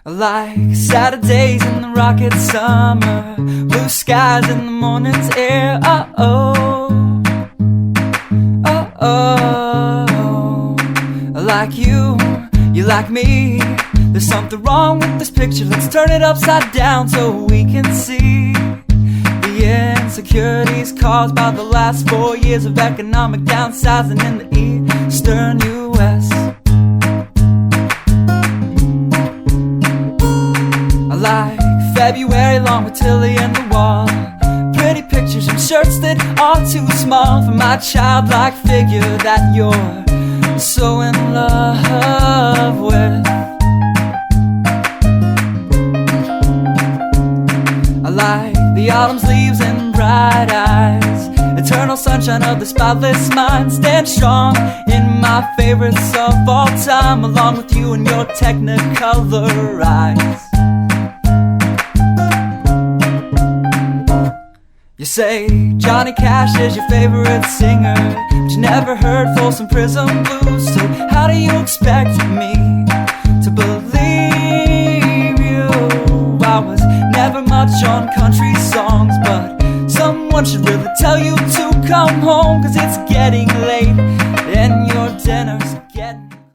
Like Saturdays in the rocket summer, blue skies in the morning's air. Oh, oh, oh. Like you like me. There's something wrong with this picture. Let's turn it upside down so we can see the insecurities caused by the last 4 years of economic downsizing in the eastern U.S. I like February long with Tilly and the wall, pretty pictures and shirts that are too small for my childlike figure that you're so in love with. I like the autumn's leaves and bright eyes, eternal sunshine of the spotless mind. Stand strong in my favorites of all time, along with you and your technicolor eyes. You say Johnny Cash is your favorite singer, but you never heard Folsom Prison Blues. So how do you expect me to believe you? I was never much on country songs, but someone should really tell you to come home, 'cause it's getting late and your dinner's